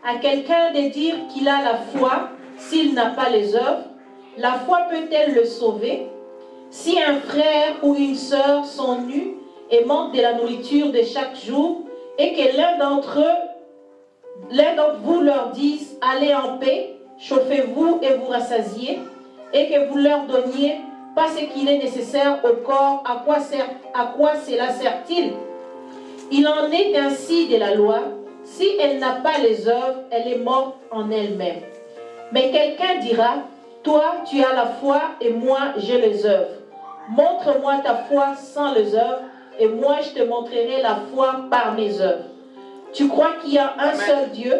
à quelqu'un de dire qu'il a la foi s'il n'a pas les œuvres? La foi peut-elle le sauver? Si un frère ou une sœur sont nus et manquent de la nourriture de chaque jour, et que l'un d'entre vous leur dise, allez en paix, chauffez-vous et vous rassasiez, et que vous leur donniez pas ce qu'il est nécessaire au corps, à quoi cela sert-il? Il en est ainsi de la loi. Si elle n'a pas les œuvres, elle est morte en elle-même. Mais quelqu'un dira, toi tu as la foi et moi j'ai les œuvres. Montre-moi ta foi sans les œuvres, et moi je te montrerai la foi par mes œuvres. Tu crois qu'il y a un seul Dieu?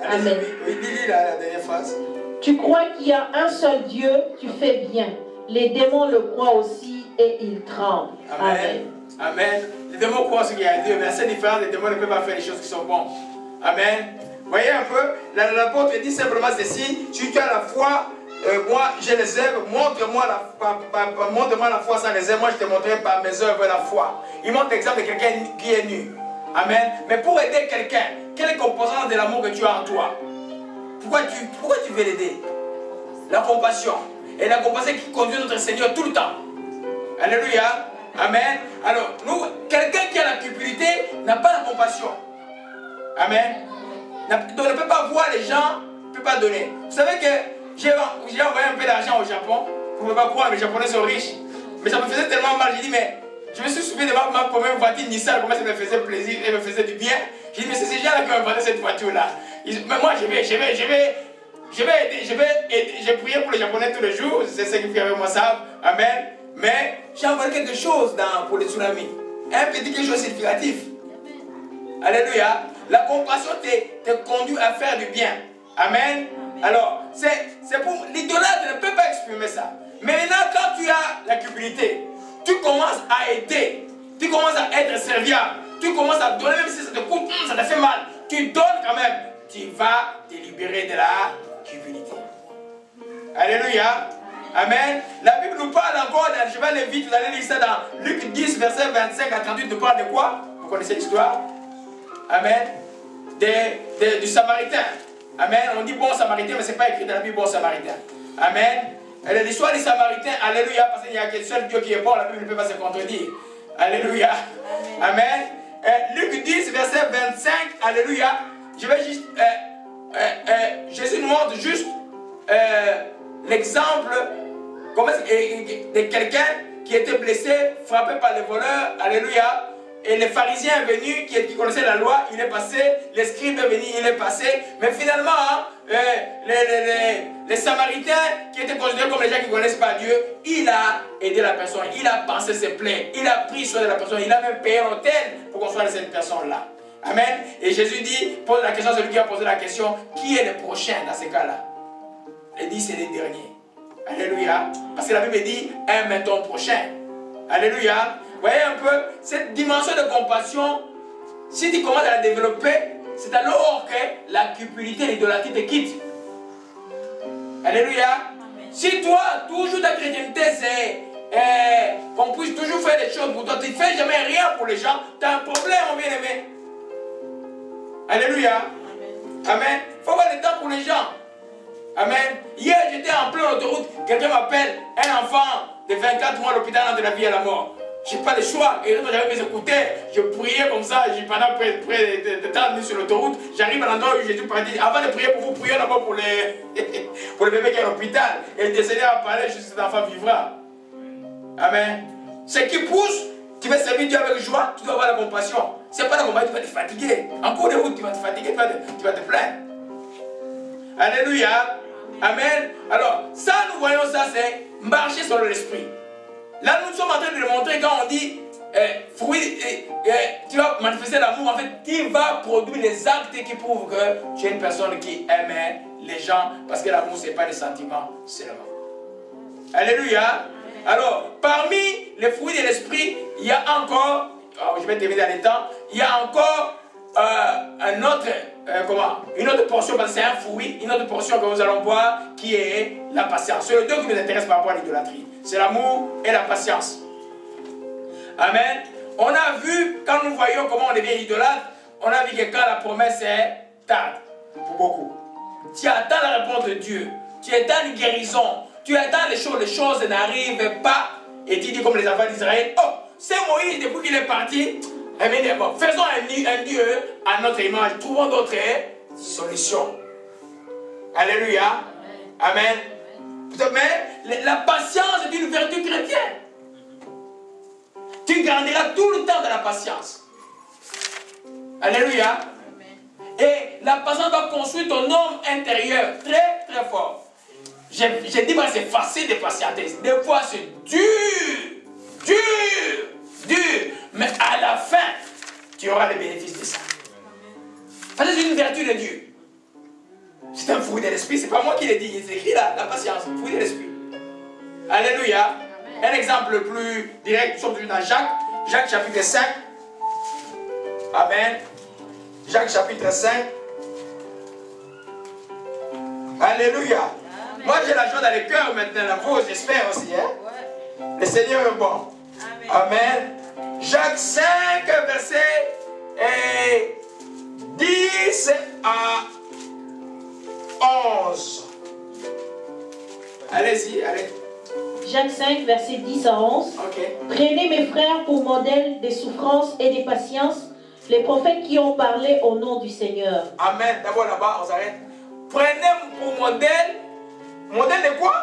Amen. Lis la dernière phrase. Tu crois qu'il y a un seul Dieu, tu fais bien. Les démons le croient aussi et ils tremblent. Amen. Amen. Les démons croient ce qu'il y a à Dieu, mais à cette différence, les démons ne peuvent pas faire les choses qui sont bonnes. Amen. Voyez un peu, l'apôtre dit simplement ceci: si tu as la foi, moi j'ai les œuvres, montre-moi la foi sans les œuvres, moi je te montrerai par mes œuvres la foi. Il montre l'exemple de quelqu'un qui est nu. Amen. Mais pour aider quelqu'un, quelle est la composante de l'amour que tu as en toi? Pourquoi tu veux l'aider? La compassion. Et la compassion qui conduit notre Seigneur tout le temps. Alléluia. Amen. Alors, nous, quelqu'un qui a la cupidité n'a pas la compassion. Amen. Donc, ne peut pas voir les gens, ne peut pas donner. Vous savez que j'ai envoyé un peu d'argent au Japon. Vous ne pouvez pas croire, les Japonais sont riches. Mais ça me faisait tellement mal. J'ai dit, mais je me suis souvenu de ma première voiture Nissan, comment ça me faisait plaisir et me faisait du bien. J'ai dit, mais c'est ces gens-là qui ont inventé cette voiture-là. Mais moi, je vais aider, j'ai prié pour les Japonais tous les jours, c'est ce qui fait avec moi ça. Amen. Mais j'ai envoyé quelque chose pour les tsunamis. Un petit quelque chose significatif. Alléluia. La compassion te conduit à faire du bien. Amen. Alors, c'est pour l'idolâtre ne peut pas exprimer ça. Mais maintenant, quand tu as la cupidité, tu commences à aider. Tu commences à être serviable. Tu commences à donner, même si ça te coûte, ça te fait mal. Tu donnes quand même. Tu vas te libérer de la cupidité. Alléluia. Amen. La Bible nous parle encore, je vais aller vite, vous allez lire ça dans Luc 10, verset 25 à 38, nous parle de quoi? Vous connaissez l'histoire? Amen. Du Samaritain. Amen. On dit bon Samaritain, mais ce n'est pas écrit dans la Bible bon Samaritain. Amen. L'histoire des Samaritains, alléluia, parce qu'il y a qu'un seul Dieu qui est bon, la Bible ne peut pas se contredire. Alléluia. Amen. Luc 10, verset 25, alléluia. Je vais juste, Jésus nous montre juste l'exemple de quelqu'un qui était blessé, frappé par les voleurs, alléluia. Et les pharisiens est venu, qui connaissaient la loi, il est passé, les scribes est venu, il est passé. Mais finalement, les Samaritains, qui étaient considérés comme les gens qui ne connaissent pas Dieu, il a aidé la personne, il a pensé ses plaies, il a pris soin de la personne, il a même payé un hôtel pour qu'on soit de cette personne-là. Amen. Et Jésus dit, pose la question à celui qui a posé la question, qui est le prochain dans ces cas-là? Il dit, c'est les derniers. Alléluia. Parce que la Bible dit, aime ton prochain. Alléluia. Vous voyez un peu, cette dimension de compassion, si tu commences à la développer, c'est alors que la cupidité et l'idolâtrie te quittent. Alléluia. Amen. Si toi, toujours ta chrétienté, c'est qu'on puisse toujours faire des choses pour toi, tu ne fais jamais rien pour les gens, tu as un problème, mon bien-aimé. Alléluia. Amen. Il faut avoir le temps pour les gens. Amen. Hier, j'étais en pleine autoroute, quelqu'un m'appelle, un enfant de 24 mois à l'hôpital entre la vie et la mort. Je n'ai pas le choix. Et quand j'avais mes écouteurs, je priais comme ça, pendant près de 30 minutes sur l'autoroute, j'arrive à l'endroit où Jésus dit, avant de prier pour vous, priez d'abord pour le bébé qui est à l'hôpital. Et le Seigneur a parlé, je suis cet enfant vivra. Amen. Ce qui pousse, tu vas servir Dieu avec joie, tu dois avoir la compassion. Ce n'est pas la compassion, tu vas te fatiguer. En cours de route, tu vas te fatiguer, tu vas te plaindre. Alléluia. Amen. Alors, ça, nous voyons ça, c'est marcher sur l'esprit. Là, nous sommes en train de le montrer quand on dit tu vas manifester l'amour. En fait, tu vas produire les actes qui prouvent que tu es une personne qui aime les gens. Parce que l'amour, ce n'est pas des sentiments seulement. Alléluia. Alors, parmi les fruits de l'esprit, il y a encore, je vais terminer dans les temps, il y a encore une autre portion, parce que c'est un fruit, une autre portion que nous allons voir qui est la patience. C'est le deux qui nous intéresse par rapport à l'idolâtrie. C'est l'amour et la patience. Amen. On a vu, quand nous voyons comment on devient idolâtre, on a vu que quand la promesse est tarde, pour beaucoup. Tu attends la réponse de Dieu. Tu attends une guérison. Tu attends les choses n'arrivent pas. Et tu dis comme les enfants d'Israël, oh, c'est Moïse depuis qu'il est parti. Eh bien, bon, faisons un Dieu à notre image. Trouvons d'autres solutions. Alléluia. Amen. Mais la patience est une vertu chrétienne. Tu grandiras tout le temps dans la patience. Alléluia. Et la patience va construire ton homme intérieur très très fort. J'ai dit que c'est facile de patienter. Des fois c'est dur. Mais à la fin, tu auras les bénéfices de ça. Parce que c'est une vertu de Dieu. C'est un fruit de l'esprit. C'est pas moi qui l'ai dit. C'est écrit là, la patience, fruit de l'esprit. Alléluia. Un exemple plus direct, nous sommes dans Jacques. Jacques chapitre 5. Amen. Jacques chapitre 5. Alléluia. Amen. Moi j'ai la joie dans le cœur maintenant, la vôtre j'espère aussi. Hein? Ouais. Le Seigneur est bon. Amen. Amen. Jacques 5, verset 10 à 11. Allez-y, allez. Jacques 5, verset 10 à 11. Okay. Prenez mes frères pour modèle des souffrances et des patiences, les prophètes qui ont parlé au nom du Seigneur. Amen. D'abord là-bas, on s'arrête. Prenez pour modèle. Modèle de quoi?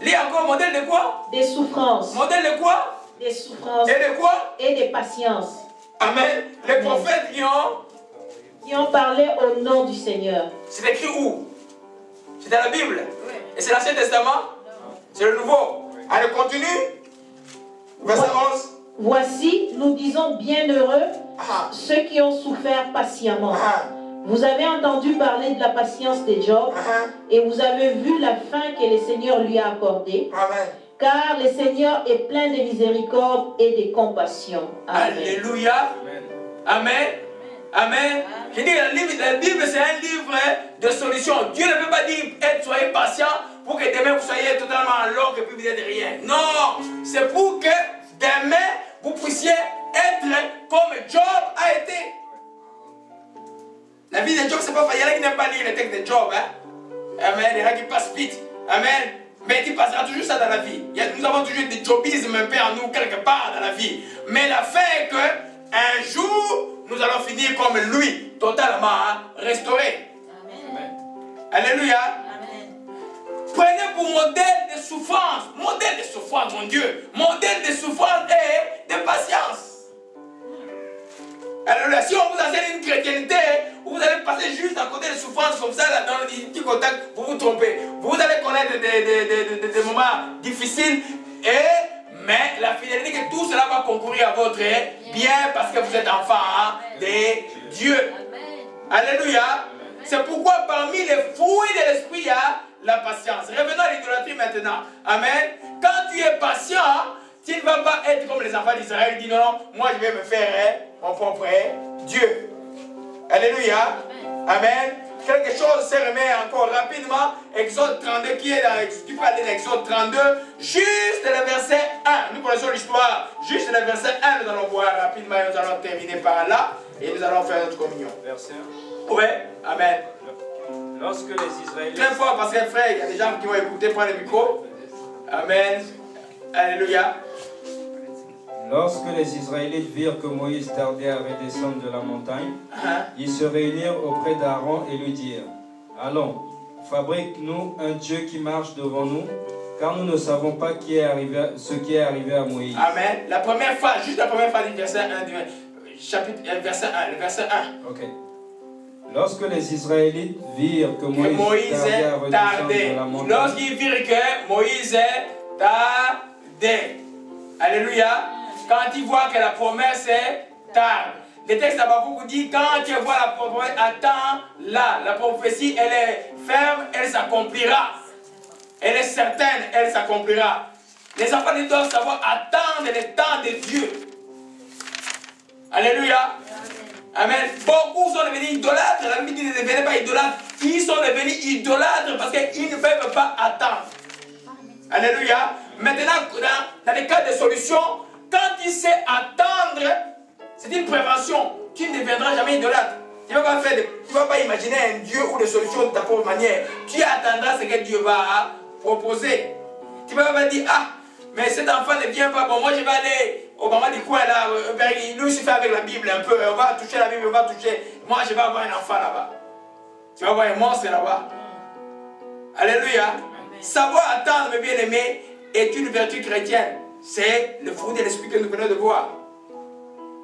Lis encore, modèle de quoi? Des souffrances. Modèle de quoi? Des souffrances. Et de quoi? Et des patiences. Amen. Les prophètes qui ont parlé au nom du Seigneur. C'est écrit où? C'est dans la Bible. Oui. Et c'est l'Ancien Testament? C'est le Nouveau. Allez, continue. Verset 11. Voici, nous disons bienheureux ceux qui ont souffert patiemment. Vous avez entendu parler de la patience de Job et vous avez vu la fin que le Seigneur lui a accordée. Amen. Car le Seigneur est plein de miséricorde et de compassion. Amen. Alléluia. Amen. Amen. Je dis, la Bible, c'est un livre de solutions. Dieu ne peut pas dire, soyez patient pour que demain vous soyez totalement en l'or et puis vous n'êtes rien. Non, c'est pour que demain vous puissiez être comme Job a été. La vie de Job, c'est pas facile. Il y en a qui n'aiment pas lire le texte de Job. Hein? Amen. Il y en a qui passent vite. Amen. Mais tu passeras toujours ça dans la vie. Nous avons toujours des jobismes un peu en nous, quelque part dans la vie. Mais la fin est que un jour, nous allons finir comme lui, totalement restauré. Amen. Alléluia. Amen. Prenez pour modèle de souffrance. Modèle de souffrance, mon Dieu. Modèle de souffrance et de patience. Alors si on vous enseigne une chrétienté, vous allez passer juste à côté des souffrances comme ça, là, dans le petit contact, vous vous trompez. Vous allez connaître des moments difficiles, mais la fidélité que tout cela va concourir à votre bien parce que vous êtes enfant de Dieu. Alléluia. C'est pourquoi parmi les fruits de l'esprit, il y a la patience. Revenons à l'idolâtrie maintenant. Amen. Quand tu es patient, tu ne vas pas être comme les enfants d'Israël qui disent non, moi je vais me faire mon propre Dieu. Alléluia. Amen. Quelque chose se remet encore rapidement. Exode 32 qui est dans, tu peux aller dans Exode 32, juste le verset 1. Nous connaissons l'histoire. Juste le verset 1, nous allons voir rapidement et nous allons terminer par là. Et nous allons faire notre communion. Verset 1. Oui, amen. Lorsque les Israélites... Très fort parce que frère, il y a des gens qui vont écouter, prendre le micro. Amen. Alléluia. Lorsque les Israélites virent que Moïse tardait à redescendre de la montagne, ils se réunirent auprès d'Aaron et lui dirent, « Allons, fabrique-nous un Dieu qui marche devant nous, car nous ne savons pas ce qui est arrivé à Moïse. » Amen. La première fois, juste la première fois du verset 1, chapitre, verset 1, le verset 1. Ok. Lorsque les Israélites virent que Moïse tardait à redescendre de la montagne, lorsqu'ils virent que Moïse tardait, alléluia. Quand ils voient que la promesse est tard. Le texte d'Abakouk vous dit, quand tu vois la promesse, attends là. La prophétie, elle est ferme, elle s'accomplira. Elle est certaine, elle s'accomplira. Les enfants doivent savoir attendre le temps de Dieu. Alléluia. Amen. Beaucoup sont devenus idolâtres. La Bible dit ne devenez pas idolâtres. Ils sont devenus idolâtres parce qu'ils ne peuvent pas attendre. Alléluia. Maintenant, dans les cas de solution, quand il sait attendre, c'est une prévention. Tu ne deviendras jamais idolâtre. Tu ne vas pas imaginer un Dieu ou des solutions de ta propre manière. Tu attendras ce que Dieu va proposer. Tu ne vas pas dire, ah, mais cet enfant ne vient pas. Bon, moi je vais aller au maman du coin là. Il nous suffit avec la Bible un peu. On va toucher la Bible, on va toucher. Moi je vais avoir un enfant là-bas. Tu vas avoir un monstre là-bas. Alléluia. Savoir attendre, mes bien-aimés, est une vertu chrétienne. C'est le fruit de l'esprit que nous venons de voir.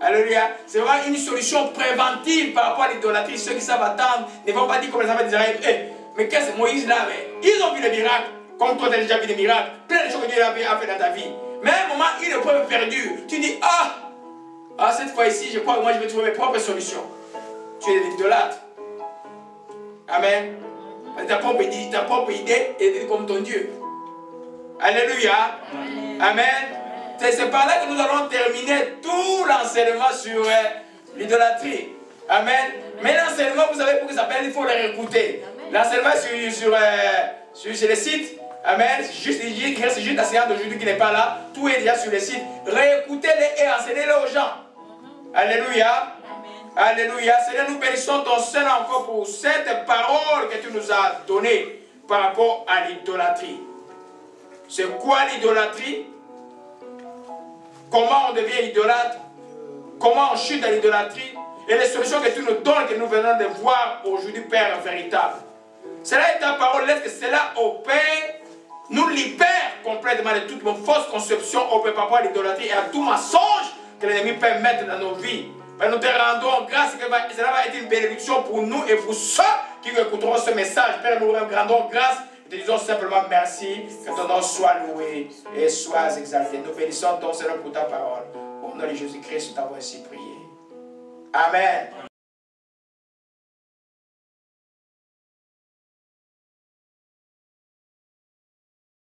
Alléluia. C'est vraiment une solution préventive par rapport à l'idolâtrie. Ceux qui savent attendre ne vont pas dire comme les enfants d'Israël. Hey, mais qu'est-ce que Moïse là? Ils ont vu les miracles. Comme toi, tu as déjà vu des miracles. Plein de choses que Dieu a fait dans ta vie. Mais à un moment, une épreuve perdue. Tu dis, ah, cette fois-ci, je crois que moi, je vais trouver mes propres solutions. Tu es l'idolâtre. Amen. Ta propre idée est comme ton Dieu. Alléluia. Amen. C'est par là que nous allons terminer tout l'enseignement sur l'idolâtrie. Amen. Mais l'enseignement, vous savez pourquoi ça s'appelle, il faut le réécouter. L'enseignement sur les sites. Amen. Il reste juste la séance d'aujourd'hui qui n'est pas là. Tout est déjà sur les sites. Réécoutez-les et enseignez-les aux gens. Alléluia. Alléluia. Seigneur, nous bénissons ton Seigneur encore pour cette parole que tu nous as donnée par rapport à l'idolâtrie. C'est quoi l'idolâtrie? Comment on devient idolâtre? Comment on chute dans l'idolâtrie? Et les solutions que tu nous donnes, que nous venons de voir aujourd'hui, Père véritable. Cela est ta parole, laisse que cela opère, nous libère complètement de toute nos fausses conceptions opère par rapport à l'idolâtrie et à tout mensonge que l'ennemi peut mettre dans nos vies. Mais nous te rendons grâce que cela va être une bénédiction pour nous et pour ceux qui écouteront ce message. Père, nous rendons grâce. Te disons simplement merci, que ton nom soit loué et soit exalté. Nous bénissons ton Seigneur pour ta parole. Au nom de Jésus-Christ, nous t'avons ainsi prié. Amen.